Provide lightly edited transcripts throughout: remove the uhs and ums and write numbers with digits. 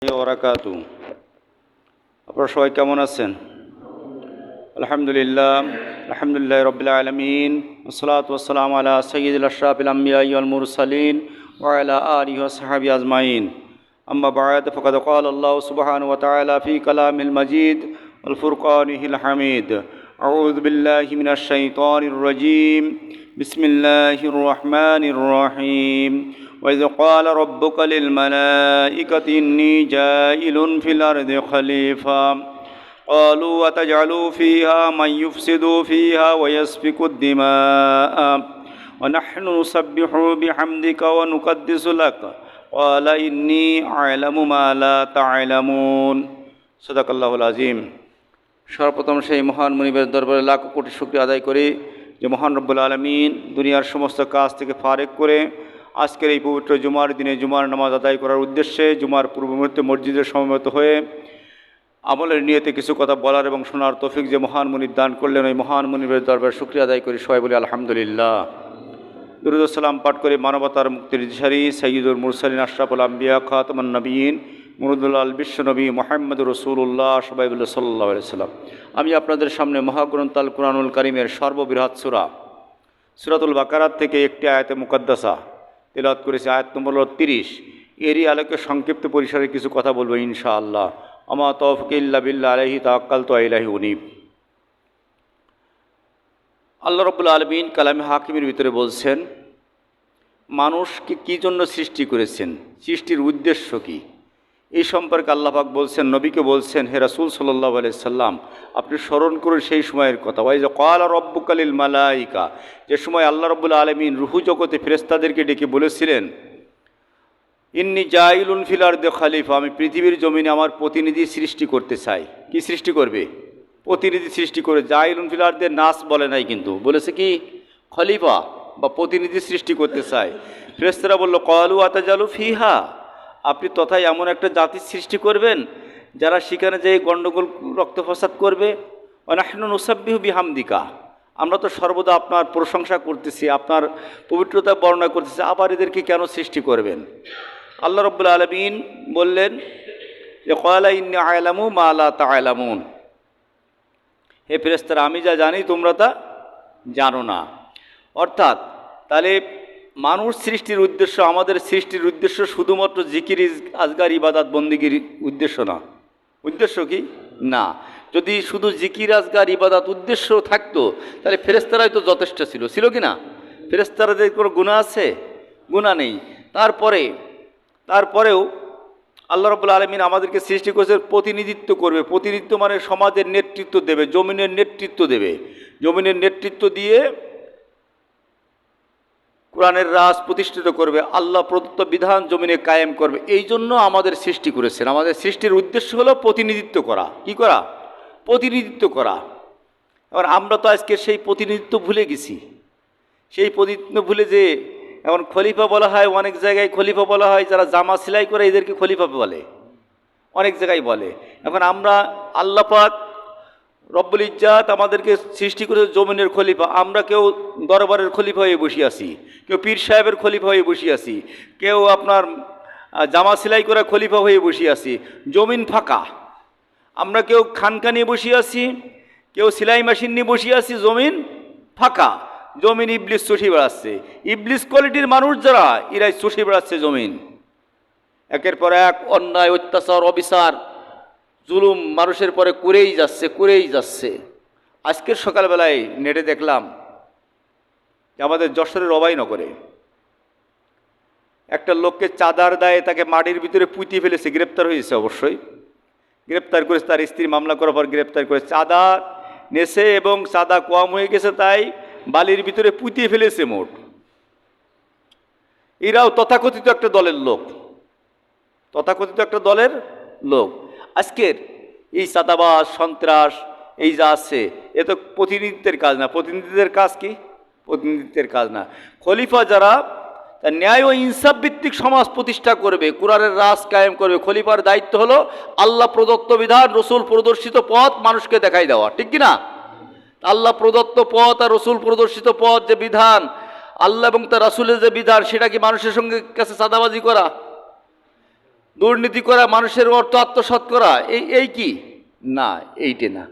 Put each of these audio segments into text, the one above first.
ওয়াবারাকাতু। আপনারা সবাই কেমন আছেন? আলহামদুলিল্লাহ, আলহামদুলিল্লাহ রাব্বিল আলামিন, ওয়াসসালাতু ওয়াসসালামু আলা সাইয়্যিদিল আশরাফিল আমবিয়া ওয়াল মুরসালিন ওয়া আলা আলিহি ওয়া সাহবিহি আজমাইন। আম্মা বা'দ, ফাকাদ ক্বালা আল্লাহু সুবহানাহু ওয়া তাআলা ফি কালামিল মাজিদ ওয়াল ফুরকানিল হামিদ। আউযু বিল্লাহি মিনাশ শাইতানির রাজীম। বিসমিল্লাহির রহমানির রহিম। وإذ قال ربك للملائكة إني جاعل في الأرض خليفة قالوا أتجعل فيها من يفسد فيها ويسفك الدماء ونحن نسبح بحمدك ونقدس لك قال إني أعلم ما لا تعلمون صدق الله العظيم। সর্বপ্রথম সেই মহান মুনিবের দরবারে লাখ কোটি শুকরিয়া আদায় করি যে মহান রব্বুল আলামিন দুনিয়ার সমস্ত কাজ থেকে ফারেক করে আজকের এই পবিত্র জুমার দিনে জুমার নামাজ আদায় করার উদ্দেশ্যে জুমার পূর্ব মুহূর্তে মসজিদে সমবেত হয়ে আমলের নিয়তে কিছু কথা বলার এবং শোনার তৌফিক যে মহান মুনিব দান করলেন, ওই মহান মুনিবের দরবারে শুকরিয়া আদায় করি। সবাই বলি আলহামদুলিল্লাহ। দুরূদ ও সালাম পাঠ করে মানবতার মুক্তির দিশারি সাইয়্যিদুল মুরসালিন আশরাফুল আম্বিয়া খাতামুন নবিয়্যিন মুরুদুল আল বিশ্বনবী মুহাম্মদুর রাসূলুল্লাহ সবাই বলি সাল্লাল্লাহু আলাইহি ওয়াসাল্লাম। আমি আপনাদের সামনে মহাগ্রন্থ আল কুরআনুল কারীমের সর্ববৃহৎ সূরা সূরাতুল বাকারাত থেকে একটি আয়াতে মুকাদ্দাসা তেলাওয়াত করেছি, আয়াত নম্বর 30। এরই আলোকে সংক্ষিপ্ত পরিসরে কিছু কথা বলবো ইনশাআল্লাহ। আমা তাওফিক ইল্লা বিল্লাহ আলাইহি তাওয়াক্কালতু ওয়া ইলাইহি উনীব। আল্লাহ রাব্বুল আলামিন কালামে হাকিমের ভিতরে বলছেন মানুষকে কী জন্য সৃষ্টি করেছেন, সৃষ্টির উদ্দেশ্য কী, এই সম্পর্কে আল্লাহ পাক বলছেন, নবীকে বলছেন, হে রাসূল সাল্লাল্লাহু আলাইহি সাল্লাম আপনি স্মরণ করুন সেই সময়ের কথা। ওয়াইজ ক্বালা রাব্বুকা লিল মালাইকা, যে সময় আল্লাহ রাব্বুল আলামিন রুহু জগতে ফেরেশতাদেরকে ডেকে বলেছিলেন ইন্নী জাইলুন ফিল আরদি খলিফা, আমি পৃথিবীর জমিনে আমার প্রতিনিধি সৃষ্টি করতে চাই। কি সৃষ্টি করবে? প্রতিনিধি সৃষ্টি করে। জাইলুন ফিল আরদি নাস বলে নাই, কিন্তু বলেছে কি খলিফা বা প্রতিনিধি সৃষ্টি করতে চায়। ফেরেশতারা বলল ক্বালু আতাজালু ফিহা, আপনি তথায় এমন একটা জাতির সৃষ্টি করবেন যারা সেখানে যেয়ে গণ্ডগোল রক্ত ফসাদ করবে। ওয়া নাহনু নুসাব্বিহু বিহামদিকা, আমরা তো সর্বদা আপনার প্রশংসা করতেছি, আপনার পবিত্রতা বর্ণনা করতেছি, আবার এদেরকে কেন সৃষ্টি করবেন? আল্লাহ রাব্বুল আলামিন বললেন যে ক্বালা ইন্নী আ'লামু মা লা তা'লামুন, হে ফেরেশতারা আমি যা জানি তোমরা তা জানো না। অর্থাৎ তাহলে মানুষ সৃষ্টির উদ্দেশ্য, আমাদের সৃষ্টির উদ্দেশ্য শুধুমাত্র জিকির আজগার ইবাদত বন্দিগির উদ্দেশ্য না। উদ্দেশ্য কি না, যদি শুধু জিকির আজগার ইবাদত উদ্দেশ্য থাকতো তাহলে ফেরেশতারাই তো যথেষ্ট ছিল। ছিল কি না? ফেরেশতারাদের কোনো গুনাহ আছে? গুনাহ নেই। তারপরেও আল্লাহ রাব্বুল আলামিন আমাদেরকে সৃষ্টি করেছে প্রতিনিধিত্ব করবে। প্রতিনিধিত্ব মানে সমাজের নেতৃত্ব দেবে, জমিনের নেতৃত্ব দেবে। জমিনের নেতৃত্ব দিয়ে কোরআনের রাজ প্রতিষ্ঠিত করবে, আল্লাহ প্রদত্ত বিধান জমিনে কায়েম করবে। এই জন্য আমাদের সৃষ্টি করেছেন। আমাদের সৃষ্টির উদ্দেশ্য হলো প্রতিনিধিত্ব করা। কি করা? প্রতিনিধিত্ব করা। এবার আমরা তো আজকে সেই প্রতিনিধিত্ব ভুলে গেছি। সেই প্রতিনিধিত্ব ভুলে যে এখন খলিফা বলা হয়, অনেক জায়গায় খলিফা বলা হয়, যারা জামা সেলাই করে এদেরকে খলিফা বলে, অনেক জায়গায় বলে। এখন আমরা আল্লাহ পাক রব্বুল ইজ্জাত আমাদেরকে সৃষ্টি করে জমিনের খলিফা, আমরা কেউ দরবারের খলিফা হয়ে বসে আছি, কেউ পীর সাহেবের খলিফা হয়ে বসে আছি, কেউ আপনার জামা সেলাই করা খলিফা হয়ে বসে আছি। জমিন ফাঁকা, আমরা কেউ খানকা নিয়ে বসে আছি, কেউ সেলাই মেশিন নিয়ে বসে আছি, জমিন ফাঁকা। জমিন ইবলিস চষে বেড়াচ্ছে। ইবলিস কোয়ালিটির মানুষ যারা, এরাই চষে বেড়াচ্ছে জমিন। একের পর এক অন্যায়, অত্যাচার, অবিচার, জুলুম মানুষের পরে করেই যাচ্ছে। আজকের সকালবেলায় নেটে দেখলাম যে আমাদের যশোরের অভয়নগরে একটা লোককে চাঁদার দায়ে তাকে মাটির ভিতরে পুঁতিয়ে ফেলেছে, গ্রেপ্তার হয়েছে। অবশ্যই গ্রেপ্তার করেছে, তার স্ত্রী মামলা করার পর গ্রেপ্তার করে। চাঁদা নেছে এবং চাঁদা কম হয়ে গেছে তাই বালির ভিতরে পুঁতিয়ে ফেলেছে মোট। এরাও তথাকথিত একটা দলের লোক। আজকের এই চাঁদাবাজ, সন্ত্রাস এই যা আছে, এ তো প্রতিনিধিত্বের কাজ না। প্রতিনিধিদের কাজ কি? প্রতিনিধিত্বের কাজ না। খলিফা যারা ন্যায় ও ইনসাফ ভিত্তিক সমাজ প্রতিষ্ঠা করবে, কোরআনের রাজ কায়েম করবে, খলিফার দায়িত্ব হলো আল্লাহ প্রদত্ত বিধান, রসুল প্রদর্শিত পথ মানুষকে দেখাই দেওয়া। ঠিক কিনা? আল্লাহ প্রদত্ত পথ আর রসুল প্রদর্শিত পথ, যে বিধান আল্লাহ এবং তার রাসূলের যে বিধান, সেটা কি মানুষের সঙ্গে কাছে চাঁদাবাজি করা? দুর্নীতি করা, মানুষের অর্থ আত্মসাৎ করা, এই কি না, এইটা না।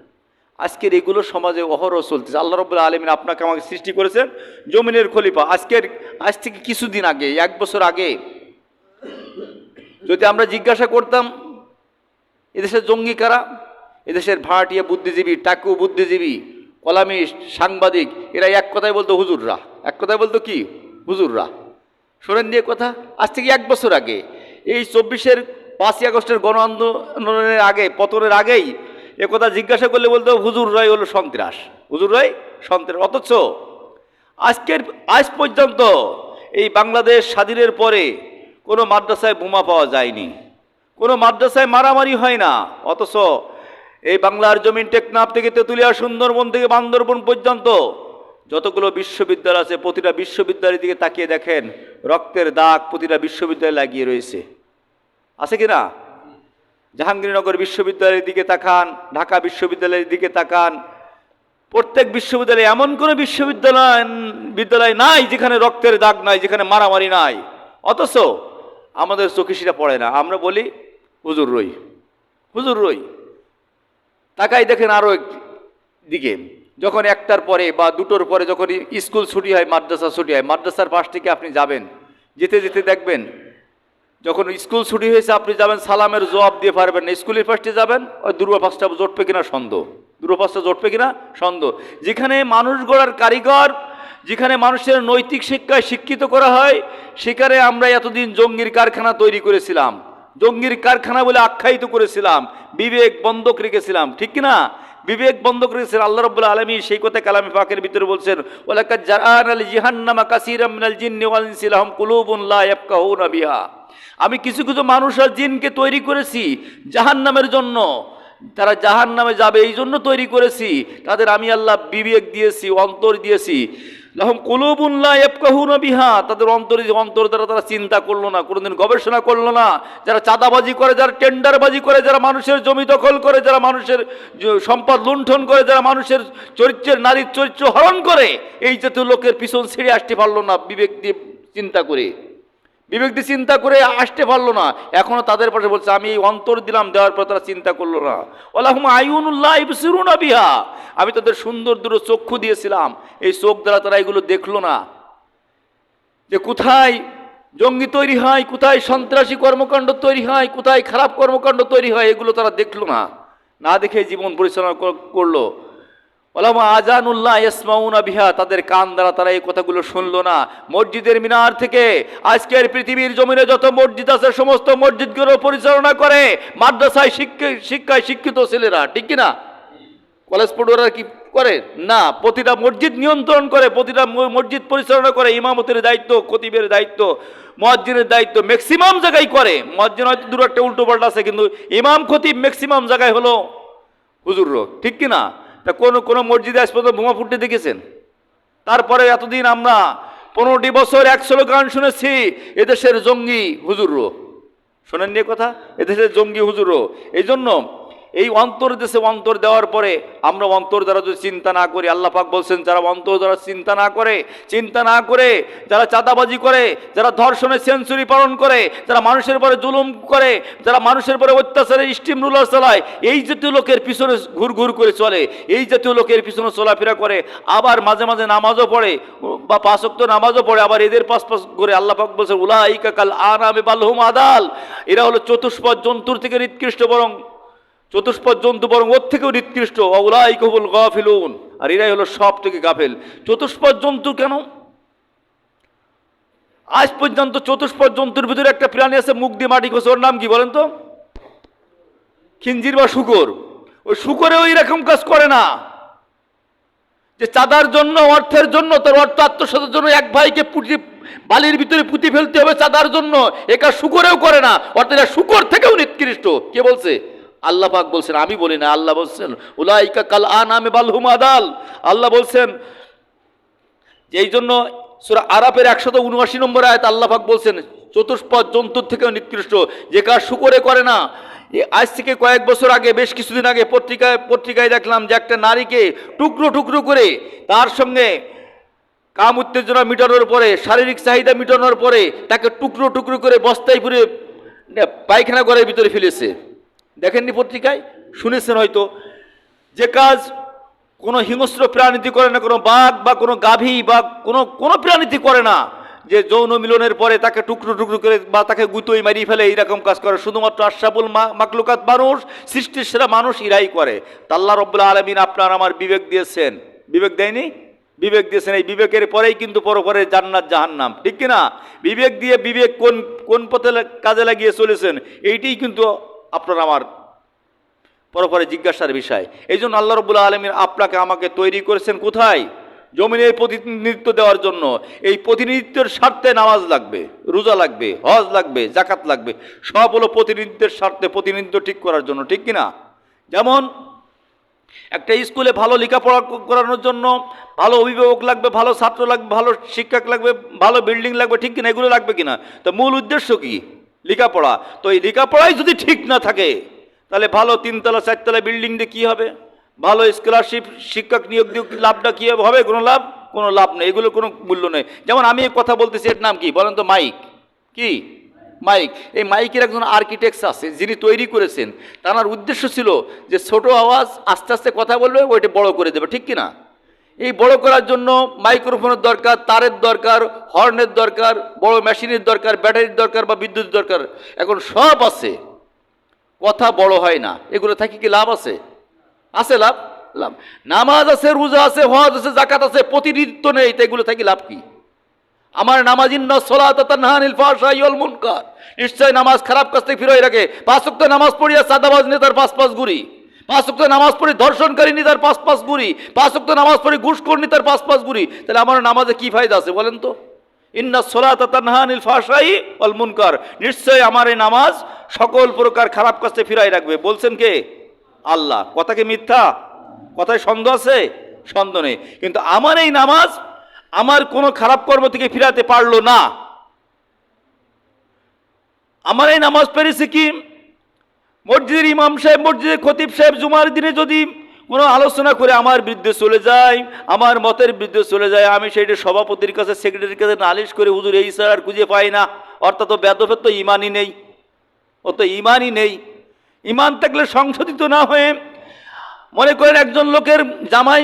আজকের এগুলো সমাজে অহরহ চলতেছে। আল্লাহ রাব্বুল আলামিন আপনাকে আমাকে সৃষ্টি করেছেন জমিনের খলিফা। আজ থেকে কিছুদিন আগে, 1 বছর আগে যদি আমরা জিজ্ঞাসা করতাম এদেশের জঙ্গি কারা, এদেশের ভাড়াটিয়া বুদ্ধিজীবী, টাকু বুদ্ধিজীবী, কলামিস্ট, সাংবাদিক, এরা এক কথায় বলতো হুজুররা। এক কথায় বলতো কি? হুজুররা। শোনেন দিয়ে কথা, আজ থেকে 1 বছর আগে, এই 24-এর 5ই আগস্টের গণ আন্দোলনের আগে, পতনের আগেই একথা জিজ্ঞাসা করলে বলতো হুজুররাই হলো সন্ত্রাস, হুজুররাই সন্ত্রাস। অথচ আজ পর্যন্ত এই বাংলাদেশ স্বাধীনের পরে কোনো মাদ্রাসায় বোমা পাওয়া যায়নি, কোনো মাদ্রাসায় মারামারি হয় না। অথচ এই বাংলার জমিন টেকনাফ থেকে তেঁতুলিয়া, সুন্দরবন থেকে বান্দরবন পর্যন্ত যতগুলো বিশ্ববিদ্যালয় আছে, প্রতিটা বিশ্ববিদ্যালয়ের দিকে তাকিয়ে দেখেন রক্তের দাগ প্রতিটা বিশ্ববিদ্যালয়ে লাগিয়ে রয়েছে, আছে কি না? জাহাঙ্গীরনগর বিশ্ববিদ্যালয়ের দিকে তাকান, ঢাকা বিশ্ববিদ্যালয়ের দিকে তাকান, প্রত্যেক বিশ্ববিদ্যালয়ে এমন কোনো বিদ্যালয় নাই যেখানে রক্তের দাগ নাই, যেখানে মারামারি নাই। অথচ আমাদের চোখে সেটা পড়ে না। আমরা বলি হুজুর রই, হুজুর রই। তাকাই দেখেন আরও দিকে, যখন 1টার পরে বা 2টোর পরে যখন স্কুল ছুটি হয়, মাদ্রাসা ছুটি হয়, মাদ্রাসার পাশ থেকে আপনি যাবেন, যেতে যেতে দেখবেন যখন স্কুল ছুটি হয়েছে আপনি যাবেন, সালামের জবাব দিয়ে পারবেন না। স্কুলের পাশে যাবেন, ওই দূর্বাপাসটা জটবে কিনা সন্দেহ, দূর্বাপাসটা জটবে কিনা সন্দেহ। যেখানে মানুষ গড়ার কারিগর, যেখানে মানুষের নৈতিক শিক্ষায় শিক্ষিত করা হয়, সেখানে আমরা এতদিন জঙ্গির কারখানা তৈরি করেছিলাম, জঙ্গির কারখানা বলে আখ্যায়িত করেছিলাম, বিবেক বন্ধক রেখেছিলাম, ঠিক কিনা? বিবেক বন্ধক রেখেছেন। আল্লাহ রাব্বুল আলামিন সেই কথা কালামে পাকের ভিতরে বলছেন, ওয়ালাকাদ জাআনা লিজাহান্নামা কাসীরাম মিনাল জিন্নি ওয়াল ইনসি লাহুম কুলুবুন লা ইয়াফকাহুনা বিহা। আমি কিছু কিছু মানুষ আর জিনকে তৈরি করেছি জাহান্নামের জন্য, তারা জাহান্নামে যাবে এই জন্য তৈরি করেছি। তাদের আমি আল্লাহ বিবেক দিয়েছি, অন্তর দিয়েছি। লাহুম কুলুবুন লা ইয়াফকাহুনা বিহা, তাদের অন্তর দ্বারা তারা চিন্তা করলো না, কোনোদিন গবেষণা করলো না। যারা চাঁদাবাজি করে, যারা টেন্ডারবাজি করে, যারা মানুষের জমি দখল করে, যারা মানুষের সম্পদ লুণ্ঠন করে, যারা মানুষের চরিত্রের, নারীর চরিত্র হরণ করে, এই জাতীয় লোকের পিছন ছেড়ে আসতে পারলো না বিবেক দিয়ে চিন্তা করে, বিবেক দিয়ে চিন্তা করে আসতে পারলো না। এখনো তাদের পাশে বলছে আমি এই অন্তর দিলাম, দেওয়ার পর তারা চিন্তা করলো না। ওয়ালাহুম আয়ুনুল্লাহ ইবসিরুনা বিহা, আমি তাদের সুন্দর দুটো চক্ষু দিয়েছিলাম, এই চোখ দ্বারা তারা এগুলো দেখলো না, যে কোথায় জঙ্গি তৈরি হয়, কোথায় সন্ত্রাসী কর্মকাণ্ড তৈরি হয়, কোথায় খারাপ কর্মকাণ্ড তৈরি হয়, এগুলো তারা দেখলো না। না দেখে জীবন পরিচালনা করলো। ওলামা আজানুল্লাহ ইসমাউনা বিহা, তাদের কান দ্বারা তারা এই কথাগুলো শুনলো না। মসজিদের মিনার থেকে আজকের পৃথিবীর জমিনে যত মসজিদ আছে সমস্ত মসজিদগুলো পরিচালনা করে মাদ্রাসায় শিক্ষায় শিক্ষিত ছেলেরা, ঠিক কিনা? কলেজ পড়ুয়ারা কি করে না? প্রতিটা মসজিদ নিয়ন্ত্রণ করে, প্রতিটা মসজিদ পরিচালনা করে। ইমামতের দায়িত্ব, খতিবের দায়িত্ব, মুয়াজ্জিনের দায়িত্ব ম্যাক্সিমাম জায়গায় করে। মুয়াজ্জিন হয়তো দূর একটা উল্টো পাল্টা আছে, কিন্তু ইমাম খতিব ম্যাক্সিমাম জায়গায় হলো হুজুররা, ঠিক কিনা? তা কোনো মসজিদে আজ পর্যন্ত বোমা ফুটতে দেখেছেন? তারপরে এতদিন আমরা 15টি বছর এক স্লোগান শুনেছি, এদেশের জঙ্গি হুজুরও। শোনেন নিয়ে কথা, এদেশের জঙ্গি হুজুরও। এই জন্য এই অন্তর দেশে অন্তর দেওয়ার পরে আমরা অন্তর দ্বারা যদি চিন্তা না করি, আল্লাহ পাক বলছেন যারা অন্তর দ্বারা চিন্তা না করে, যারা চাঁদাবাজি করে, যারা ধর্ষণের সেঞ্চুরি পালন করে, যারা মানুষের পরে জুলুম করে, যারা মানুষের পরে অত্যাচারের স্টিম রুলার চালায়, এই জাতীয় লোকের পিছনে ঘুর করে চলে, এই জাতীয় লোকের পিছনে চলাফেরা করে, আবার মাঝে মাঝে নামাজও পড়ে বা 5 ওয়াক্ত নামাজও পড়ে, আবার এদের পাশ করে আল্লাহ পাক বলছেন উলাইকা কাল আনামি বাল হুম আদাল, এরা হলো চতুষ্পদ জন্তুর থেকে নিকৃষ্ট, বরং চতুষ্পদ জন্তু বরং ওর থেকেও নিকৃষ্ট। উলাইকা হুমুল গাফিলুন, আর এরাই হলো সব থেকে গাফেল। চতুষ্পদ জন্তু কেন? আজ পর্যন্ত চতুষ্পদ জন্তুর ভিতরে একটা প্রাণী আছে মুখ দিয়ে মাটি খোঁজে, ওর নাম কি বলেন তো? খিঞ্জির বা শুকর। ওই শুকরেও এরকম কাজ করে না যে চাঁদার জন্য, অর্থের জন্য, তার অর্থ আত্মসাতের জন্য এক ভাইকে বালির ভিতরে পুঁতি ফেলতে হবে চাঁদার জন্য, এ কাজ শুকরেও করে না। অর্থাৎ শুকর থেকেও নিকৃষ্ট। কে বলছে? আল্লাহ পাক বলছেন, আমি বলি না, আল্লাহ বলছেন উলাইকা কাল আনামি বাল হুম আদাল। আল্লাহ বলছেন যে এই জন্য সূরা আরাফের 179 নম্বর আয়াত আল্লাহ পাক বলছেন চতুষ্পদ জন্তুর থেকেও নিকৃষ্ট, যে কাজ শুকরে করে না। আজ থেকে কয়েক বছর আগে, বেশ কিছুদিন আগে পত্রিকায় দেখলাম যে একটা নারীকে টুকরো করে, তার সঙ্গে কাম উত্তেজনা মিটানোর পরে, শারীরিক চাহিদা মিটানোর পরে তাকে টুকরো করে বস্তায় পুরে পায়খানা ঘরের ভিতরে ফেলেছে। দেখেননি পত্রিকায়, শুনেছেন হয়তো, যে কাজ কোনো হিংস্র প্রাণীতি করে না, কোনো বাঘ বা কোনো গাভী বা কোনো প্রাণীতি করে না, যে যৌন মিলনের পরে তাকে টুকরো টুকরো করে বা তাকে গুতোই মারিয়ে ফেলে, এইরকম কাজ করে শুধুমাত্র আশরাফুল মাকলুকাত মানুষ, সৃষ্টির সেরা মানুষ ইরাই করে। তা আল্লাহ রাব্বুল আলামিন আপনার আমার বিবেক দিয়েছেন, বিবেক দেয়নি? বিবেক দিয়েছেন। এই বিবেকের পরেই কিন্তু পরে জান্নাত জাহান্নাম, ঠিক কিনা? বিবেক দিয়ে বিবেক কোন কোন পথে কাজে লাগিয়ে চলেছেন, এইটাই কিন্তু আপনার আমার পরে জিজ্ঞাসার বিষয়। এই জন্য আল্লাহ রাব্বুল আলামিন আপনাকে আমাকে তৈরি করেছেন কোথায়? জমিনে প্রতিনিধিত্ব দেওয়ার জন্য। এই প্রতিনিধিত্বের স্বার্থে নামাজ লাগবে, রোজা লাগবে, হজ লাগবে, জাকাত লাগবে, সব হলো প্রতিনিধিত্বের স্বার্থে, প্রতিনিধিত্ব ঠিক করার জন্য, ঠিক কিনা? যেমন একটা স্কুলে ভালো লেখাপড়া করানোর জন্য ভালো অভিভাবক লাগবে, ভালো ছাত্র লাগবে, ভালো শিক্ষক লাগবে, ভালো বিল্ডিং লাগবে, ঠিক কিনা? এগুলো লাগবে কিনা? তো মূল উদ্দেশ্য কি? লেখাপড়া। তো এই লেখাপড়াই যদি ঠিক না থাকে, তাহলে ভালো 3 তলা 4 তলা বিল্ডিং দিয়ে কী হবে? ভালো স্কলারশিপ শিক্ষক নিয়োগ দিয়ে লাভটা কী হবে? কোনো লাভ নেই, এগুলোর কোনো মূল্য নেই। যেমন আমি কথা বলতেছি, এর নাম কি বলেন তো? মাইক। কি মাইক? এই মাইকের একজন আর্কিটেক্ট আছে, যিনি তৈরি করেছেন। তার উদ্দেশ্য ছিল যে ছোট আওয়াজ আস্তে আস্তে কথা বলবে, ওইটা বড় করে দেবে, ঠিক কিনা? এই বড় করার জন্য মাইক্রোফোনের দরকার, তারের দরকার, হর্নের দরকার, বড় মেশিনের দরকার, ব্যাটারির দরকার বা বিদ্যুৎ দরকার। এখন সব আছে, কথা বড় হয় না। এগুলো থাকি কি লাভ আছে? আছে লাভ? লাভ। নামাজ আছে, রোজা আছে, হজ আছে, জাকাত আছে, প্রতিনিধিত্ব নেই, তো এগুলো থাকি লাভ কি? আমার নামাজ ইন্না সলাতা তানহা আনিল ফাহশাই ওয়াল মুনকার, নিশ্চয় নামাজ খারাপ কাজ থেকে ফিরিয়ে রাখে। 5 ওয়াক্ত নামাজ পড়িয়া সাদাবাজ নেতার 5 গুরি, 5 ওয়াক্ত নামাজ পড়ি ধর্ষণকারী নেতার 5 গুরি, 5 ওয়াক্ত নামাজ পড়ি ঘুষখোর নেতার 5 গুরি। তাহলে আমার নামাজে কি ফায়দা আছে বলেন তো? ইন্না সলাতা তানহা আনিল ফাহশাই ওয়াল মুনকার, নিশ্চয় আমার এই নামাজ সকল প্রকার খারাপ কাজ থেকে ফিরাই রাখবে। বলছেন কে? আল্লাহ। কথা কি মিথ্যা? কথায় সন্দেহ আছে? সন্দেহ নেই। কিন্তু আমার এই নামাজ আমার কোনো খারাপ কর্ম থেকে ফিরাতে পারলো না। আমার এই নামাজ পেরেছে কি? মসজিদের ইমাম সাহেব, মসজিদের খতিব সাহেব জুমার দিনে যদি কোনো আলোচনা করে আমার বিরুদ্ধে চলে যায়, আমার মতের বিরুদ্ধে চলে যায়, আমি সেইটা সভাপতির কাছে, সেক্রেটারির কাছে নালিশ করে হুজুর এই স্যার আর খুঁজে পাই না। অর্থাৎ তো বেদফের তো ইমানই নেই, ও তো ইমানই নেই। ইমান থাকলে সংশোধিত না হয়ে, মনে করেন একজন লোকের জামাই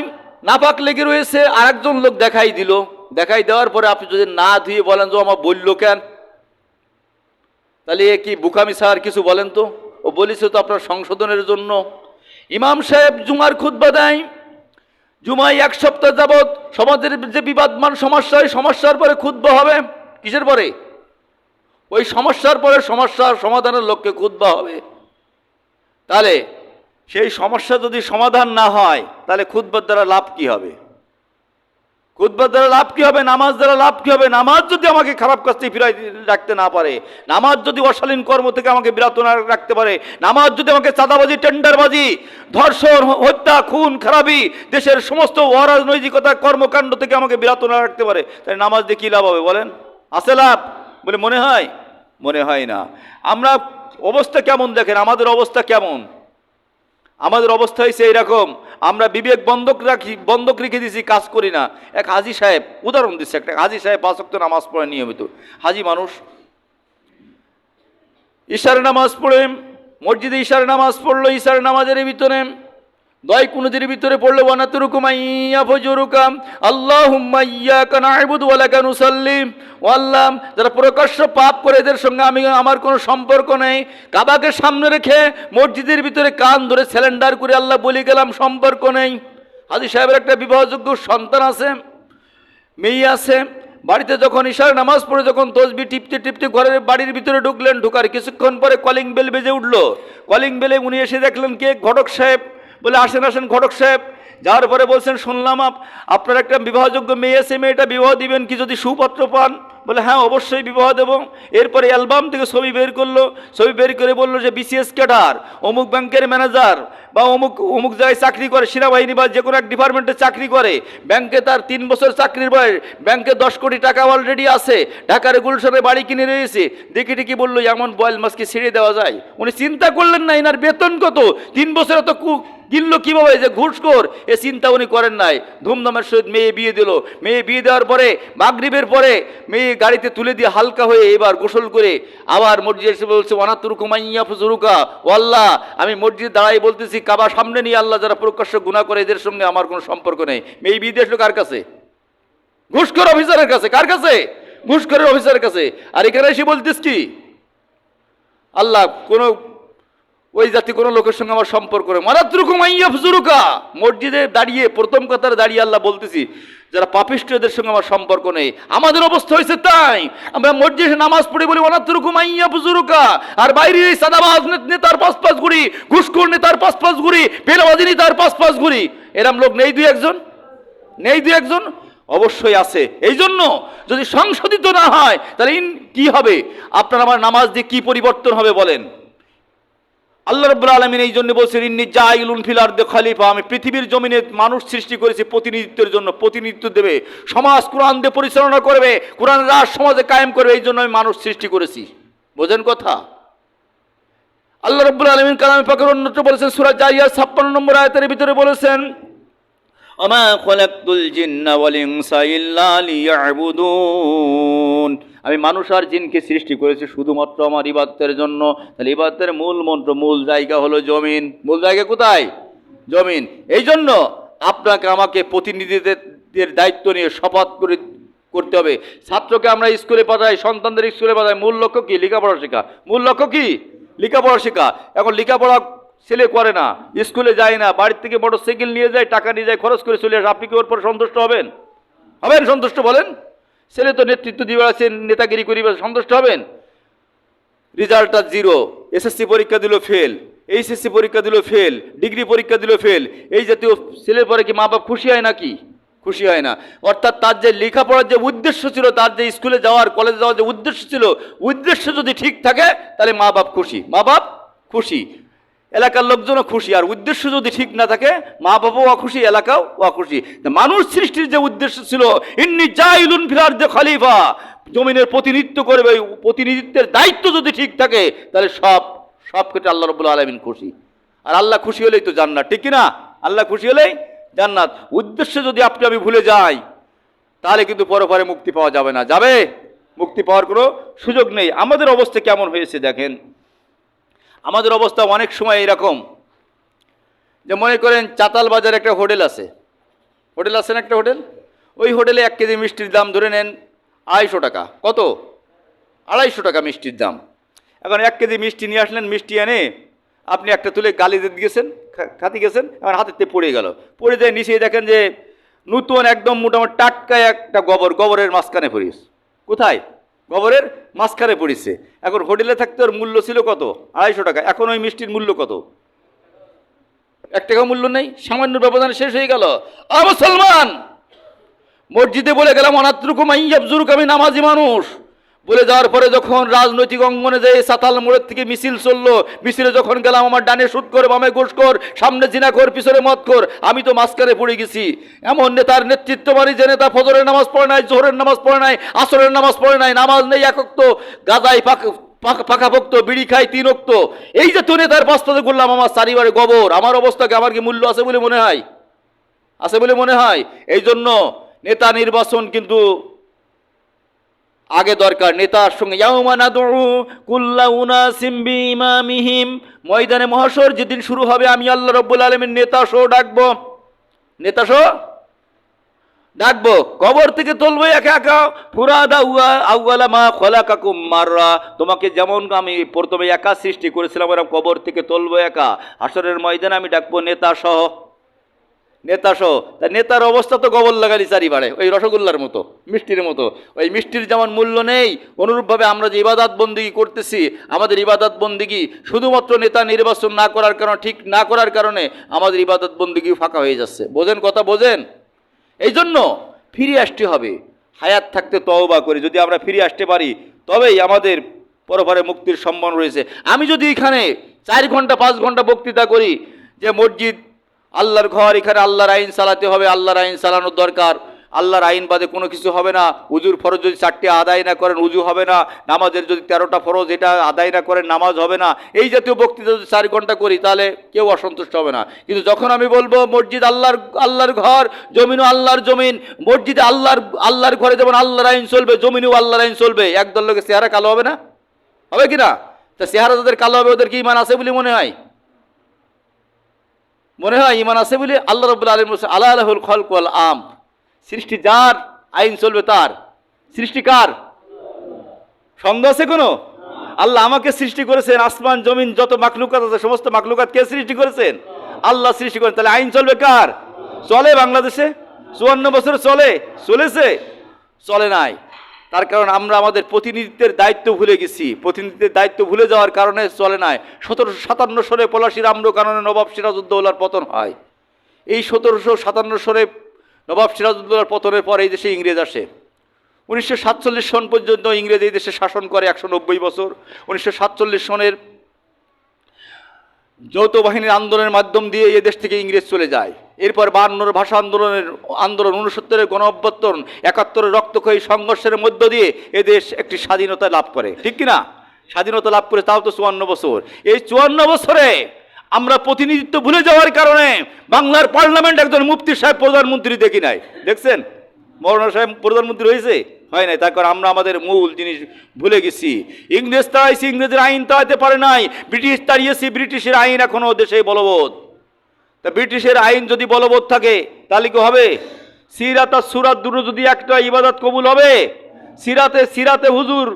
নাপাক লেগে রয়েছে, আর একজন লোক দেখাই দিল, দেখাই দেওয়ার পরে আপনি যদি না ধুয়ে বলেন যে আমার বললো কেন, তাহলে এ কি বুকামি স্যার? কিছু বলেন তো, ও বলেছে তো আপনার সংশোধনের জন্য। ইমাম সাহেব জুমার খুতবা দেয়, জুমায় 1 সপ্তাহ যাবৎ সমাজের যে বিবাদমান সমস্যা, ওই সমস্যার পরে খুতবা হবে। কিসের পরে? ওই সমস্যার পরে সমস্যার সমাধানের লক্ষ্যে খুতবা হবে। তাহলে সেই সমস্যা যদি সমাধান না হয়, তাহলে খুতবার দ্বারা লাভ কি হবে? খুতবার দ্বারা লাভ কি হবে? নামাজ দ্বারা লাভ কি হবে? নামাজ যদি আমাকে খারাপ কাজ থেকে ফিরাই রাখতে না পারে, নামাজ যদি অশালীন কর্ম থেকে আমাকে বিরত না রাখতে পারে, নামাজ যদি আমাকে চাঁদাবাজি, টেন্ডারবাজি, ধর্ষণ, হত্যা, খুন খারাপি, দেশের সমস্ত অরাজনৈতিকতা কর্মকাণ্ড থেকে আমাকে বিরত না রাখতে পারে, তাহলে নামাজ দিয়ে কী লাভ হবে বলেন? আছে লাভ বলে মনে হয়? মনে হয় না। আমরা অবস্থা কেমন দেখেন, আমাদের অবস্থা কেমন? আমাদের অবস্থা হয়েছে এইরকম, আমরা বিবেক বন্ধক রেখে দিয়েছি, কাজ করি না। এক হাজি সাহেব, উদাহরণ দিচ্ছে, একটা হাজি সাহেব 5 ওয়াক্ত নামাজ পড়ে নিয়মিত, হাজি মানুষ, ইশার নামাজ পড়ে মসজিদে ইশার নামাজ পড়লো, ইশার নামাজের ভিতরে দয় কুনুতের ভিতরে পড়লো ওয়ানাতুরুকুম আইয়া ফজুরুকাম আল্লাহুম্মা ইয়্যাকা না'বুদু ওয়া লাকা নুসাল্লি। ও আল্লাহ, যারা প্রকাশ্য পাপ করে এদের সঙ্গে আমার কোনো সম্পর্ক নেই। কাবাকে সামনে রেখে মসজিদের ভিতরে কান ধরে স্যালেন্ডার করে আল্লাহ বলে গেলাম, সম্পর্ক নেই। হাজী সাহেবের একটা বিবাহযোগ্য সন্তান আছে, মেয়ে আছে। বাড়িতে যখন ইশার নামাজ পড়ে যখন তসবি টিপতে টিপতে ঘরের বাড়ির ভিতরে ঢুকলেন, ঢুকার কিছুক্ষণ পরে কলিং বেল বেজে উঠলো। কলিং বেলে উনি এসে দেখলেন কে? ঘটক সাহেব। বলে আসেন আসেন ঘটক সাহেব। যাওয়ার পরে বলছেন, শুনলাম আপনার একটা বিবাহযোগ্য মেয়ে আছে, মেয়েটা বিবাহ দিবেন কি, যদি সুপাত্র পান? বলে হ্যাঁ অবশ্যই বিবাহ দেব। এরপরে অ্যালবাম থেকে ছবি বের করলো, ছবি বের করে বললো যে বিসিএস ক্যাডার, অমুক ব্যাংকের ম্যানেজার বা অমুক জায়গায় চাকরি করে, সেনাবাহিনী বা যে কোনো এক ডিপার্টমেন্টে চাকরি করে, ব্যাংকে তার 3 বছর চাকরির বয়স, ব্যাংকে 10 কোটি টাকা অলরেডি আছে, ঢাকার গুলশানে বাড়ি কিনে রয়েছে। দেখি টিকি বললো এমন বয়েল মাছকে ছেড়ে দেওয়া যায়? উনি চিন্তা করলেন না এনার বেতন কত, 3 বছরে তো কিনলো কীভাবে? যে ঘুষখোর, এ চিন্তা উনি করেন নাই। ধুমধামের সহিত মেয়ে বিয়ে দিল। মেয়ে বিয়ে দেওয়ার পরে মাগরিবের পরে মেয়ে গাড়িতে তুলে দিয়ে হালকা হয়ে এবার গোসল করে আবার মসজিদে এসে বলছে, ওয়ানাতুরুকু মাইয়া ফুজুরুকা, ও আল্লাহ, আমি মসজিদ দাঁড়াই বলতেছি, কাবা সামনে নিয়ে, আল্লাহ যারা প্রকাশ্য গুনাহ করে এদের সঙ্গে আমার কোনো সম্পর্ক নেই। মেয়ে বিয়ে দিয়ে আসলো কার কাছে? ঘুষখোর অফিসারের কাছে। কার কাছে? ঘুষখোরের অফিসারের কাছে। আর এখানে এসে বলতিস কি, আল্লাহ কোনো ওই জাতি কোনো লোকের সঙ্গে আমার সম্পর্ক নেই। মারাত্রুকুম আইয়াফজুরুকা, মসজিদে দাঁড়িয়ে প্রথম কথার দাঁড়িয়ে আল্লাহ বলতেছি, যারা পাপিষ্ঠ এদের সঙ্গে আমার সম্পর্ক নেই। আমাদের অবস্থা হয়েছে তাই, আমরা মসজিদে নামাজ পড়ে বলি মারাত্রুকুম আইয়াফজুরুকা, আর বাইরে এই সাদাবাজ নেতার পাঁচ ঘুরি, ঘুষখোর নেতার পাঁচ ঘুরি, পেলাবাজি নেতার পাঁচ ঘুরি। এরম লোক নেই দুই একজন? নেই দুই একজন? অবশ্যই আছে। এই জন্য যদি সংশোধিত না হয় তাহলে কি হবে? আপনার আমার নামাজ দিয়ে কি পরিবর্তন হবে বলেন? আল্লাহ রাব্বুল আলামিন এই জন্য বলছেন, ইন্নী জাইলুন ফিল আরদি খলিফা, আমি পৃথিবীর জমিনে মানুষ সৃষ্টি করেছি প্রতিনিধিত্বের জন্য, প্রতিনিধিত্ব দেবে, সমাজ কোরআন দিয়ে পরিচালনা করবে, কোরআন রাজ সমাজে কায়েম করবে, এই জন্য আমি মানুষ সৃষ্টি করেছি। বোঝেন কথা? আল্লাহ রাব্বুল আলামিন কালামে পাকের অন্যত্র বলেছেন, সূরা জারিয়ার 56 নম্বর আয়াতের ভিতরে বলেছেন, ওমা খলাকতুল জিন্না ওয়াল ইনসা ইল্লা লিয়াবুদুন, আমি মানুষ আর জিনকে সৃষ্টি করেছি শুধুমাত্র আমার ইবাদতের জন্য। তাহলে ইবাদতের মূল মন্ত্র, মূল জায়গা হলো জমিন। মূল জায়গা কোথায়? জমিন। এই জন্য আপনাকে আমাকে প্রতিনিধিদের দায়িত্ব নিয়ে শপথ করতে হবে। ছাত্রকে আমরা স্কুলে পাঠাই, সন্তানদের স্কুলে পাঠাই, মূল লক্ষ্য কি? লেখাপড়া শেখা। মূল লক্ষ্য কি? লেখাপড়া শেখা। এখন লেখাপড়া ছেলে করে না, স্কুলে যায় না, বাড়ির থেকে মোটরসাইকেল নিয়ে যায়, টাকা নিয়ে যায়, খরচ করে চলে আসে, আপনি কি ওর পরে সন্তুষ্ট হবেন? হবেন সন্তুষ্ট বলেন? ছেলে তো নেতৃত্ব দিবে আছে, নেতাগিরি করিবে, সন্তুষ্ট হবেন? রেজাল্টটা জিরো, এসএসসি পরীক্ষা দিল ফেল, এইচএসসি পরীক্ষা দিল ফেল, ডিগ্রি পরীক্ষা দিল ফেল, এই জাতীয় ছেলের পরে কি মা বাপ খুশি হয় নাকি? খুশি হয় না। অর্থাৎ তার যে লেখাপড়ার যে উদ্দেশ্য ছিল, তার যে স্কুলে যাওয়ার, কলেজে যাওয়ার যে উদ্দেশ্য ছিল, উদ্দেশ্য যদি ঠিক থাকে তাহলে মা বাপ খুশি, মা বাপ খুশি, এলাকার লোকজনও খুশি। আর উদ্দেশ্য যদি ঠিক না থাকে, মা বাবাও অখুশি, এলাকাও অখুশি। মানুষ সৃষ্টির যে উদ্দেশ্য ছিল, ইন্নী জাইলুন ফিল আরদি খলিফা, জমিনের প্রতিনিধিত্ব করবে, প্রতিনিধিত্বের দায়িত্ব যদি ঠিক থাকে তাহলে সব ক্ষেত্রে আল্লাহ রাব্বুল আলামিন খুশি। আর আল্লাহ খুশি হলেই তো জান্নাত, ঠিক কিনা? আল্লাহ খুশি হলেই জান্নাত। উদ্দেশ্য যদি আপনি আমি ভুলে যাই তাহলে কিন্তু পরে মুক্তি পাওয়া যাবে না। যাবে? মুক্তি পাওয়ার কোনো সুযোগ নেই। আমাদের অবস্থা কেমন হয়েছে দেখেন। আমাদের অবস্থা অনেক সময় এরকম যে, মনে করেন চাতাল বাজারে একটা হোটেল আছে, হোটেল আছে না একটা হোটেল, ওই হোটেলে 1 কেজি মিষ্টির দাম ধরে নেন 250 টাকা। কত? 250 টাকা মিষ্টির দাম। এখন 1 কেজি মিষ্টি নিয়ে আসলেন, মিষ্টি এনে আপনি একটা তুলে গালি দিয়ে গেছেন, খাতি গেছেন, এখন হাতেতে পড়ে গেল, পড়ে যায় নিচে দেখেন যে নতুন একদম মোটামুটি টাটকা একটা গোবরের মাঝখানে পড়িস। কোথায়? গোবরের মাঝখানে পড়িছে। এখন হোটেলে থাকতে ওর মূল্য ছিল কত? 250 টাকা। এখন ওই মিষ্টির মূল্য কত? 1 টাকা মূল্য নেই, সামান্য ব্যবধান শেষ হয়ে গেল। মুসলমান, মসজিদে বলে গেলাম অনাত্রুকুম আইয়াবজুরুক, আমি নামাজি মানুষ। বলে যাওয়ার পরে যখন রাজনৈতিক অঙ্গনে যে সাতাল মোড়ের থেকে মিছিল চললো, মিছিলে যখন গেলাম, আমার ডানে সুদখোর, বামে ঘুষখোর, সামনে জিনাখোর, পিছনে মদখোর, আমি তো মাঝখানে পড়ে গেছি। এমন নেতার নেতৃত্ব মানি যে নেতা ফজরের নামাজ পড়ে নাই, জোহরের নামাজ পড়ে নাই, আসরের নামাজ পড়ে নাই, নামাজ নেই এক ওয়াক্ত, গাজাই পাকাপোক্ত, বিড়ি খাই 3 ওয়াক্ত। এই যে তো নেতার পাঁচটাতে করলাম, আমার চারিবারে গোবর, আমার অবস্থাকে আমার কি মূল্য আছে বলে মনে হয়? আছে বলে মনে হয়? এই জন্য নেতা নির্বাচন কিন্তু আগে দরকার। নেতার সঙ্গে ইয়াউমা নাদউ কুল্লা উনাসিম বিইমামিহিম, ময়দানে মহাশর যেদিন শুরু হবে, আমি আল্লাহ রাব্বুল আলামিন নেতা সহ ডাকবো, নেতা সহ ডাকবো, কবর থেকে তুলবো একা একা। ফুরাদা আউয়ালা মা খলাকাকুম মাররা, তোমাকে যেমন আমি প্রথমে একা সৃষ্টি করেছিলাম, এরকম কবর থেকে তুলবো একা। হাসরের ময়দানে আমি ডাকবো নেতা সহ, নেতা সহ। তা নেতার অবস্থা তো গবর লাগালি চারিবারে, ওই রসগোল্লার মতো, মিষ্টির মতো। ওই মিষ্টির যেমন মূল্য নেই, অনুরূপভাবে আমরা যে ইবাদত বন্দিগি করতেছি, আমাদের ইবাদত বন্দিগি শুধুমাত্র নেতা নির্বাচন না করার কারণে, ঠিক না করার কারণে আমাদের ইবাদত বন্দিগি ফাঁকা হয়ে যাচ্ছে। বোঝেন কথা? বোঝেন? এই জন্য ফিরে আসতে হবে, হায়াত থাকতে তওবা করি। যদি আমরা ফিরে আসতে পারি তবেই আমাদের পরপারে মুক্তির সম্ভাবনা রয়েছে। আমি যদি এখানে 4 ঘন্টা 5 ঘন্টা বক্তৃতা করি যে মসজিদ আল্লাহর ঘর, এখানে আল্লাহর আইন চালাতে হবে, আল্লাহর আইন চালানোর দরকার, আল্লাহর আইন বাদে কোনো কিছু হবে না, উজুর ফরজ যদি 4টি আদায় না করেন উজু হবে না, নামাজের যদি 13টা ফরজ এটা আদায় না করেন নামাজ হবে না, এই জাতীয় বক্তৃতা যদি 4 ঘন্টা করি তাহলে কেউ অসন্তুষ্ট হবে না। কিন্তু যখন আমি বলবো মসজিদ আল্লাহর ঘর, জমিনও আল্লাহর জমিন, মসজিদে আল্লাহর ঘরে যেমন আল্লাহর আইন চলবে, জমিনেও আল্লাহর আইন চলবে, একদল লোকের চেহারা কালো হবে না? হবে কি না? তা চেহারা যাদের কালো হবে ওদের কি ঈমান আছে বলে মনে হয়? মনে হয় ঈমান আছে বলে? আল্লাহ রাব্বুল আলামিন বলেছেন আলা লাহুল খালক ওয়াল আমর, সৃষ্টি যার, আইন চলবে তার। সৃষ্টি কার? সন্দেহ আছে কোনো? আল্লাহ আমাকে সৃষ্টি করেছেন, আসমান জমিন যত মাখলুকাত আছে সমস্ত মাখলুকাত কে সৃষ্টি করেছেন? আল্লাহ সৃষ্টি করেন। তাহলে আইন চলবে কার? চলে বাংলাদেশে 54 বছর চলেছে? চলে নাই। তার কারণ আমরা আমাদের প্রতিনিধিত্বের দায়িত্ব ভুলে গেছি। প্রতিনিধিত্বের দায়িত্ব ভুলে যাওয়ার কারণে চলে নাই। 1757 সালে পলাশীর আম্রকাননে নবাব সিরাজউদ্দৌলার পতন হয়। এই 1757 সালে নবাব সিরাজউদ্দৌলার পতনের পর এই দেশে ইংরেজ আসে। 1947 সন পর্যন্ত ইংরেজ এই দেশে শাসন করে 190 বছর। 1947 সনের যৌথ বাহিনীর আন্দোলনের মাধ্যম দিয়ে এই দেশ থেকে ইংরেজ চলে যায়। এরপর 52 ভাষা আন্দোলন 69-এর গণ অভ্যুত্থান, 71-এর রক্তক্ষয়ী সংঘর্ষের মধ্য দিয়ে এদেশ একটি স্বাধীনতা লাভ করে। ঠিক কিনা? স্বাধীনতা লাভ করে তাও তো 54 বছর। এই 54 বছরে আমরা প্রতিনিধিত্ব ভুলে যাওয়ার কারণে বাংলার পার্লামেন্ট একজন মুফতি সাহেব প্রধানমন্ত্রী দেখি নাই। দেখছেন মৌলানা সাহেব প্রধানমন্ত্রী হয়েছে? হয় নাই। তার কারণ আমরা আমাদের মূল জিনিস ভুলে গেছি। ইংরেজ তাড়াইছি, ইংরেজের আইন তাড়াতে পারে নাই। ব্রিটিশ তাড়িয়েছি, ব্রিটিশের আইন এখনো দেশে বলবৎ। তা ব্রিটিশের আইন যদি বলবৎ থাকে তাহলে কি হবে? সিরাত আর সুরাত দুটো যদি একটা ইবাদত কবুল হবে? সিরাতে হুজুর,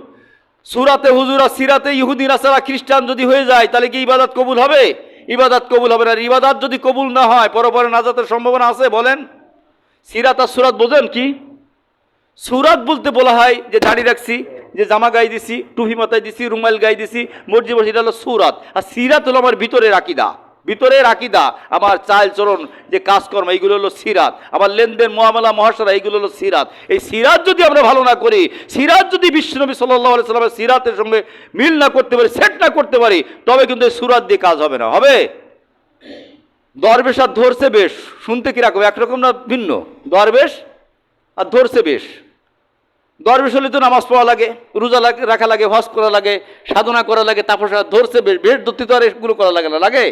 সুরাতে হুজুর আর সিরাতে ইহুদি নাসারা খ্রিস্টান যদি হয়ে যায় তাহলে কি ইবাদত কবুল হবে? ইবাদত কবুল হবে না। ইবাদত যদি কবুল না হয় পরপরে নাজাতের সম্ভাবনা আছে? বলেন। সিরাত আর সুরাত বোঝেন কি? সুরাত বলতে বলা হয় যে দাড়ি রাখছি, যে জামা গায়ে দিছি, টুপি মাথায় দিছি, রুমাল গায়ে দিছি, মসজিদ বসে, এটা হলো সুরাত। আর সিরাত হলো আমার ভিতরের আকিদা, আমার চাল চলন, যে কাজকর্ম, এইগুলো হলো সিরাত। আমার লেনদেন মুআমালা মহাশরা এইগুলো হলো সিরাত। এই সিরাত যদি আমরা ভালো না করি, সিরাত যদি বিশ্বনবী সাল্লাল্লাহু আলাইহি সাল্লামের সিরাতের সঙ্গে মিল না করতে পারি, সেট না করতে পারি, তবে কিন্তু এই সুরাত দিয়ে কাজ হবে না। হবে? দরবেশ আর ধরছে বেশ শুনতে কিরকম? একরকম না ভিন্ন? দরবেশ আর ধরছে বেশ। দরবেশ হলে তো নামাজ পড়া লাগে, রোজা রাখা লাগে, হজ করা লাগে, সাধনা করা লাগে, তাপসা। ধরছে বেশ ধরতে তো আর এগুলো করা লাগে না, লাগে?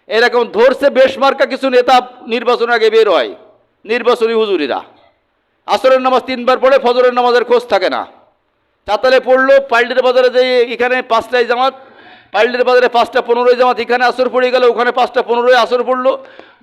এরকম ধরছে বেশ মার্কা কিছু নেতা নির্বাচনের আগে বের হয়, নির্বাচনী হুজুরিরা। আসরের নামাজ 3 বার পড়ে, ফজরের নামাজের খোঁজ থাকে না। চাতালে পড়লো, পাল্টের বাজারে যে এখানে 5টায় জামাত, পাল্টের বাজারে 5টা 15 জামাত, এখানে আসর পড়ে গেল, ওখানে 5টা 15 আসর পড়লো।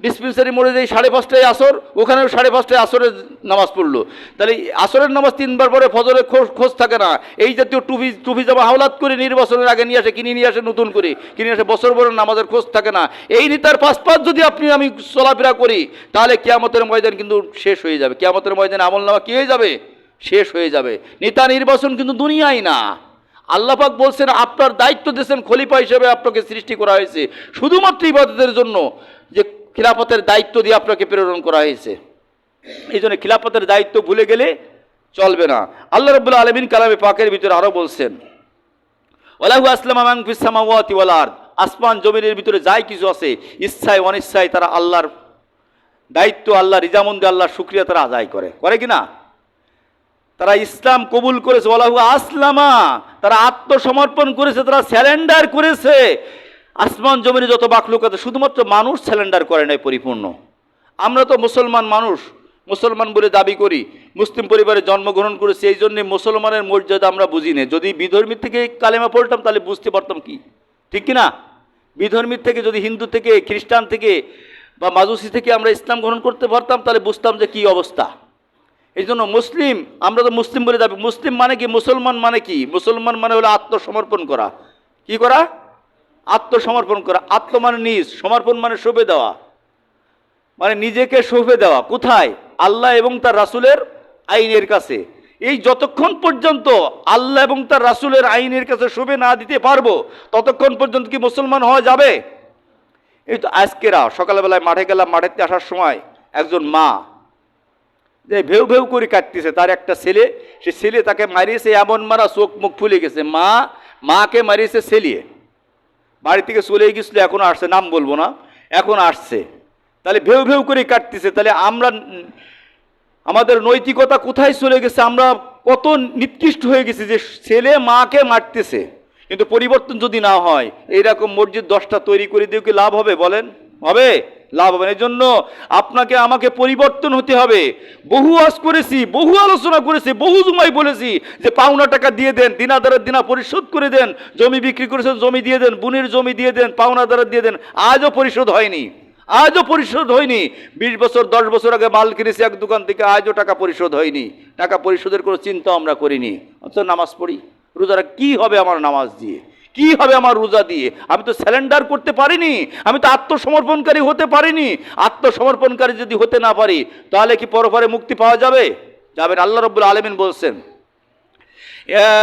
ডিসপেন্সারি মোড়ে যেই 5:30টায় আসর, ওখানেও 5:30টায় আসরের নামাজ পড়লো। তাহলে আসরের নামাজ 3 বার পরে ফজরের খোঁজ থাকে না। এই জাতীয় টুপি জামা হাওলাত করে নির্বাচনের আগে কিনে নিয়ে আসে, নতুন করে কিনে আসে, বছর বছর নামাজের খোঁজ থাকে না। এই নেতার পাশপাশ যদি আমি চলাফেরা করি তাহলে কিয়ামতের ময়দান কিন্তু শেষ হয়ে যাবে। কিয়ামতের ময়দানে আমলনামা কি হয়ে যাবে? শেষ হয়ে যাবে। নেতা নির্বাচন কিন্তু দুনিয়ায় না। আল্লাহ পাক বলছেন আপনার দায়িত্ব দিয়েছেন, খলিফা হিসেবে আপনাকে সৃষ্টি করা হয়েছে শুধুমাত্র ইবাদতের জন্য, যে খিলাফতের দায়িত্ব দিয়ে আপনাকে প্রেরণ করা হয়েছে। এই জন্য খিলাফতের দায়িত্ব ভুলে গেলে চলবে না। আল্লাহ রাব্বুল আলামিন কালামে পাকের ভিতরে আরো বলছেন ওয়ালাহু আসলামা মান ফিস সামাওয়াতি ওয়াল আরদ, আসমান জমিনের ভিতরে যাই কিছু আছে ইচ্ছায় অনিচ্ছায় তারা আল্লাহর দায়িত্ব, আল্লাহ রিজামন্দি, আল্লাহর শুকরিয়া তারা আদায় করে কিনা? তারা ইসলাম কবুল করেছে, ওয়ালাহু আসলামা, তারা আত্মসমর্পণ করেছে, তারা স্যালেন্ডার করেছে। আসমান জমিনে যত মাখলুক আছে শুধুমাত্র মানুষ স্যালেন্ডার করে নাই পরিপূর্ণ। আমরা তো মুসলমান বলে দাবি করি, মুসলিম পরিবারে জন্মগ্রহণ করেছি, এই জন্যে মুসলমানের মর্যাদা আমরা বুঝি না। যদি বিধর্মী থেকে কালেমা পড়তাম তাহলে বুঝতে পারতাম কি, ঠিক কিনা? বিধর্মী থেকে, যদি হিন্দু থেকে, খ্রিস্টান থেকে বা মাজুসি থেকে আমরা ইসলাম গ্রহণ করতে পারতাম তাহলে বুঝতাম যে কি অবস্থা। এই জন্য মুসলিম, আমরা তো মুসলিম বলে দাবি। মুসলিম মানে কি? মুসলমান মানে কি? মুসলমান মানে হলো আত্মসমর্পণ করা। কি করা? আত্মসমর্পণ করা। আত্ম মানে নিজ, সমর্পণ মানে সঁপে দেওয়া, মানে নিজেকে সঁপে দেওয়া। কোথায়? আল্লাহ এবং তার রাসূলের আইনের কাছে। এই যতক্ষণ পর্যন্ত আল্লাহ এবং তার রাসূলের আইনের কাছে সঁপে না দিতে পারবো ততক্ষণ পর্যন্ত কি মুসলমান হওয়া যাবে? এই তো আজকেরা সকালবেলায় মাঠে গেলাম, মাঠেতে আসার সময় একজন মা যে ভেউ ভেউ করে কাটতেছে, তার একটা ছেলে, সে ছেলে তাকে মারিয়েছে, এমন মারা চোখ মুখ ফুলে গেছে। মাকে মারিয়েছে ছেলিয়ে, বাড়ি থেকে চলে গেছিল, এখন আসছে, নাম বলবো না, এখন আসছে। তাহলে ভেউ ভেউ করে কাটতেছে। তাহলে আমাদের নৈতিকতা কোথায় চলে গেছে, আমরা কত নিকৃষ্ট হয়ে গেছি যে ছেলে মাকে মারতেছে। কিন্তু পরিবর্তন যদি না হয়, এইরকম মসজিদ 10টা তৈরি করে দিয়ে কি লাভ হবে বলেন? হবে? লাভ হবে না। এই জন্য আপনাকে আমাকে পরিবর্তন হতে হবে। বহু আজ করেছি, বহু আলোচনা করেছি, বহু জুমাই বলেছি যে পাওনা টাকা দিয়ে দেন, দিনাদারের দিনা পরিশোধ করে দেন, জমি বিক্রি করেছেন জমি দিয়ে দেন, বুনের জমি দিয়ে দেন, পাওনাদারের দিয়ে দেন, আজও পরিশোধ হয়নি, আজও পরিশোধ হয়নি। 20 বছর 10 বছর আগে মাল কিনেছি এক দোকান থেকে, আজও টাকা পরিশোধ হয়নি। টাকা পরিশোধের কোনো চিন্তা আমরা করিনি। অথচ নামাজ পড়ি, রোজারা কি হবে আমার নামাজ দিয়ে, কি হবে আমার রোজা দিয়ে? আমি তো স্যালেন্ডার করতে পারিনি, আমি তো আত্মসমর্পণকারী হতে পারিনি। আত্মসমর্পণকারী যদি হতে না পারি, তাহলে কি পরপরে মুক্তি পাওয়া যাবে? যাবেন। আল্লাহ রাব্বুল আলামিন বলছেন, ইয়া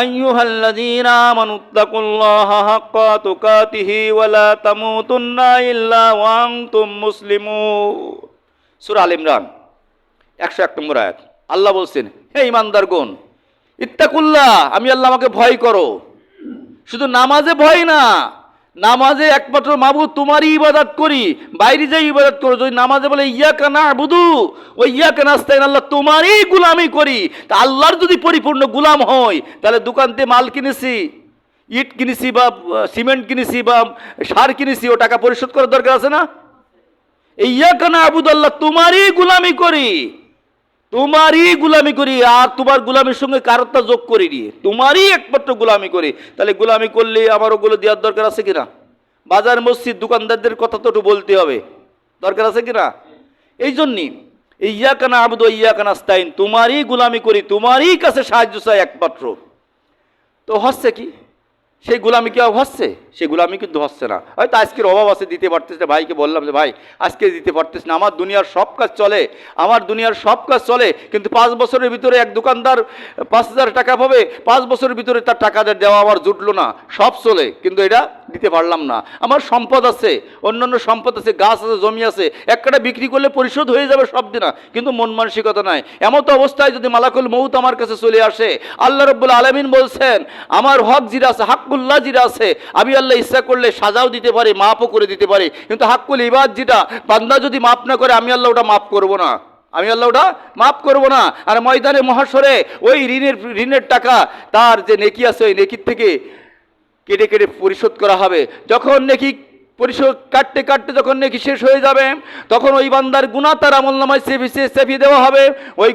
আইয়ুহাল্লাযীনা আমানুত্তাকুল্লাহা হাক্কা তুকাতিহি ওয়া লা তামুতুন্না ইল্লা ওয়া আনতুম মুসলিমুন। সূরা আল ইমরান 101 নম্বর আয়াত। আল্লাহ বলছেন, হে ঈমানদারগণ, ইত্তাকুল্লাহ, আমি আল্লাহ, আমাকে ভয় করো। শুধু নামাজে ভয় না, নামাজে একমাত্র মাবুদ তোমারই ইবাদত করি, বাইরে যাই ইবাদত করো। যদি নামাজে বলে ইয়াকা না'বুদু ওয়া ইয়াকা নাস্তাইন, আল্লাহ তোমারই গোলামি করি, তা আল্লাহর যদি পরিপূর্ণ গোলাম হয়, তাহলে দোকানতে মাল কিনেছি, ইট কিনেছি বা সিমেন্ট কিনেছি বা সার কিনেছি, ও টাকা পরিশোধ করার দরকার আছে না? ইয়াকা না'বুদু, আল্লাহ তোমারই গোলামি করি, তোমারই গুলামি করি, আর তোমার গুলামির সঙ্গে কারোরটা যোগ করিনি, তোমারই একমাত্র গুলামি করি। তাহলে গুলামি করলে আমার ওগুলো দেওয়ার দরকার আছে কিনা? বাজার মসজিদ দোকানদারদের কথা তো একটু বলতে হবে, দরকার আছে কিনা? এই জন্যই ইয়াকা না'বুদু ওয়া ইয়াকা নাস্তাইন, তোমারই গুলামি করি, তোমারই কাছে সাহায্য চাই একমাত্র। তো হচ্ছে কি সেই গোলামি কি হচ্ছে? সেই গোলামি কিন্তু হচ্ছে না। হয়তো আজকের অভাব আছে, দিতে পারতেছ না। ভাইকে বললাম যে ভাই আজকে দিতে পারতেছ না, আমার দুনিয়ার সব কাজ চলে, আমার দুনিয়ার সব কাজ চলে, কিন্তু 5 বছরের ভিতরে এক দোকানদার 5,000 টাকা পাবে, 5 বছরের ভিতরে তার টাকা দেওয়া আমার জুটলো না, সব চলে, কিন্তু এটা দিতে পারলাম না। আমার সম্পদ আছে, অন্যান্য সম্পদ আছে, গাছ আছে, জমি আছে, একটা বিক্রি করলে পরিশোধ হয়ে যাবে সব দিনা, কিন্তু মন মানসিকতা নাই। এমত অবস্থায় যদি মালাকুল মউত আমার কাছে চলে আসে, আল্লাহ রাব্বুল আলামিন বলছেন, আমার হক যেটা আছে, হাক্কুল্লাহ যেটা আছে, আমি আল্লাহ ইচ্ছা করলে সাজাও দিতে পারি, মাফও করে দিতে পারি, কিন্তু হাক্কুল ইবাদ যেটা, বান্দা যদি মাফ না করে, আমি আল্লাহ ওটা মাফ করব না, আমি আল্লাহ ওটা মাফ করব না। আর ময়দানে মহাশরে ওই ঋণের টাকা, তার যে নেকি আছে, ওই নেকির থেকে কেটে কেটে পরিশোধ করা হবে। যখন নেকি পরিশোধ কাটতে কাটতে যখন নেকি শেষ হয়ে যাবে, তখন ওই বান্দার গুনাহ তার আমলনামায় চেপিয়ে দেওয়া হবে, ওই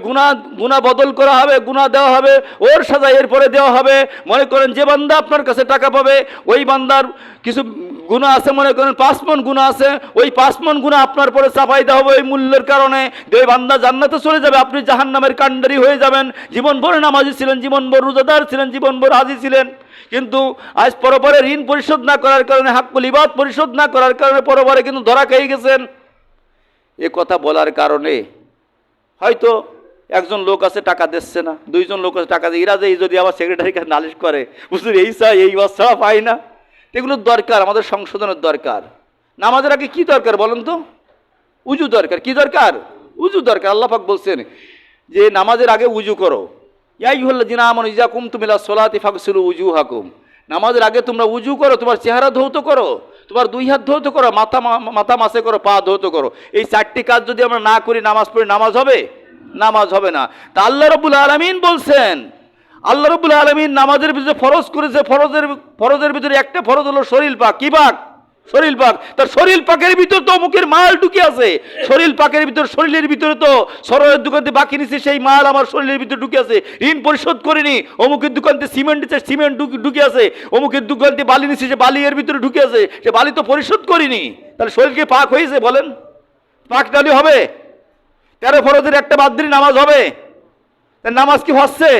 গুনাহ বদল করা হবে, গুনাহ দেওয়া হবে, ওর সাজা এরপরে দেওয়া হবে। মনে করেন যে বান্দা আপনার কাছে টাকা পাবে, ওই বান্দার কিছু গুনাহ আছে, মনে করেন 5 মণ গুনাহ আছে, ওই 5 মণ গুনাহ আপনার পরে চাপাই দেওয়া হবে ওই মূল্যের কারণে। ওই বান্দা জান্নাতে চলে যাবে, আপনি জাহান্নামের কাণ্ডারি হয়ে যাবেন। জীবনভর নামাজি ছিলেন, জীবনভর রোজাদার ছিলেন, জীবনভর হাজি ছিলেন, কিন্তু আজ পরপরে ঋণ পরিশোধ না করার কারণে, হাক্কুল ইবাদ পরিশোধ না করার কারণে পরপরে কিন্তু ধরা খেয়ে গেছেন। এ কথা বলার কারণে হয়তো একজন লোক আছে টাকা দিচ্ছে না, 2জন লোক আছে টাকা দিয়ে, এরা যে যদি আবার সেক্রেটারির কাছে নালিশ করে, বুঝলি এই চাই এই বাচ্চা পাই না, এগুলোর দরকার, আমাদের সংশোধনের দরকার। নামাজের আগে কি দরকার বলেন তো? উজু দরকার। কি দরকার? উজু দরকার। আল্লাহ পাক বলছেন যে নামাজের আগে উজু করো। ইয়া আইয়ুহাল্লাযীনা আমানু ইযা কুমতুম ইলা সলাতি ফাগসিলু উজুহাকুম, নামাজের আগে তোমরা উজু করো, তোমার চেহারা ধৌত করো, তোমার 2 হাত ধৌত করো, মাথা মাসে করো, পা ধৌত করো। এই 4টি কাজ যদি আমরা না করি, নামাজ পড়ি, নামাজ হবে? নামাজ হবে না। তা আল্লাহ রাব্বুল আলামিন বলছেন, আল্লাহ রাব্বুল আলামিন নামাজের ভিতরে ফরজ করেছে, ফরজের ভিতরে একটা ফরজ হলো শরীর পাক। কি পাক? শরীর পাক। তার শরীর পাকের ভিতর তো অমুকের মাল ঢুকে আছে, শরীর পাকের ভিতর, শরীরের ভিতরে তো সরের দোকানতে বাকি নিছে, সেই মাল আমার শরীরের ভিতরে ঢুকে আছে। ঋণ পরিশোধ করিনি, অমুকের দোকানতে সিমেন্ট দিচ্ছে, সিমেন্ট ঢুকে আছে, অমুকের দোকানতে বালি নিচ্ছে, সে বালি এর ভিতরে ঢুকে আছে, সে বালি তো পরিশোধ করিনি। তাহলে শরীরকে পাক হয়েছে বলেন? পাক তাহলে হবে? 13 ফরজের একটা বাদ দিলে নামাজ হবে? নামাজ কি হচ্ছে?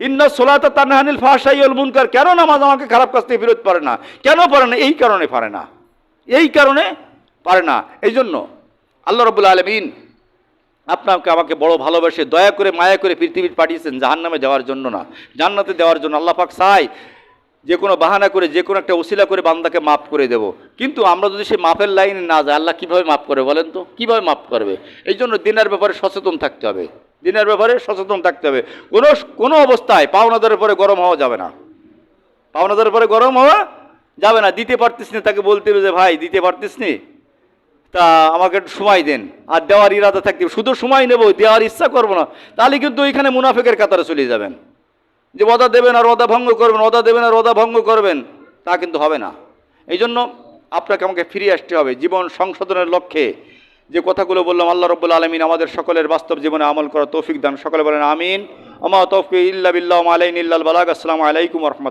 ইন্না সোলাতা তানহা আনিল ফাহশাই ওয়াল মুনকার। কেন নামাজ আমাকে খারাপ কাজ থেকে বিরত পারে না? কেন পারে না? এই কারণে পারে না, এই কারণে পারে না। এই জন্য আল্লাহ রাব্বুল আলামিন আপনাকে আমাকে বড় ভালোবাসে, দয়া করে মায়া করে পৃথিবীর পাঠিয়েছেন জাহান্নামে যাওয়ার জন্য না, জান্নাতে দেওয়ার জন্য। আল্লাহ পাক চায় যে কোনো বাহানা করে, যে কোনো একটা ওসিলা করে বান্দাকে মাফ করে দেব। কিন্তু আমরা যদি সেই মাফের লাইনে না যাই, আল্লাহ কীভাবে মাফ করে বলেন তো? কীভাবে মাফ করবে? এই জন্য দিনের ব্যাপারে সচেতন থাকতে হবে, দিনের ব্যাপারে সচেতন থাকতে হবে। কোনো অবস্থায় পাওনাদারের পরে গরম হওয়া যাবে না, পাওনাদারের পরে গরম হওয়া যাবে না। দিতে পারতিস না, তাকে বলতে হবে যে ভাই দিতে পারতিস নি, তা আমাকে একটু সময় দেন, আর দেওয়ার ইরাদা থাকতে হবে। শুধু সময় নেব, দেওয়ার ইচ্ছা করবো না, তাহলে কিন্তু ওইখানে মুনাফিকের কাতারে চলে যাবেন, যে ওয়াদা দেবেন আর ওয়াদা ভঙ্গ করবেন, ওয়াদা দেবেন আর ওয়াদা ভঙ্গ করবেন, তা কিন্তু হবে না। এই জন্য আপনাকে আমাকে ফিরে আসতে হবে জীবন সংশোধনের লক্ষ্যে। যে কথাগুলো বললাম, আল্লাহ রব্বুল আলমিন আমাদের সকলের বাস্তব জীবনে আমল করা তৌফিক দান। সকলে বলেন আমিন। আমা তৌফিক ইল্লা বিল্লাহ, আলাইহিন ইল্লাল বালাগ। আসসালামু আলাইকুম ওয়া রাহমাতুল্লাহ।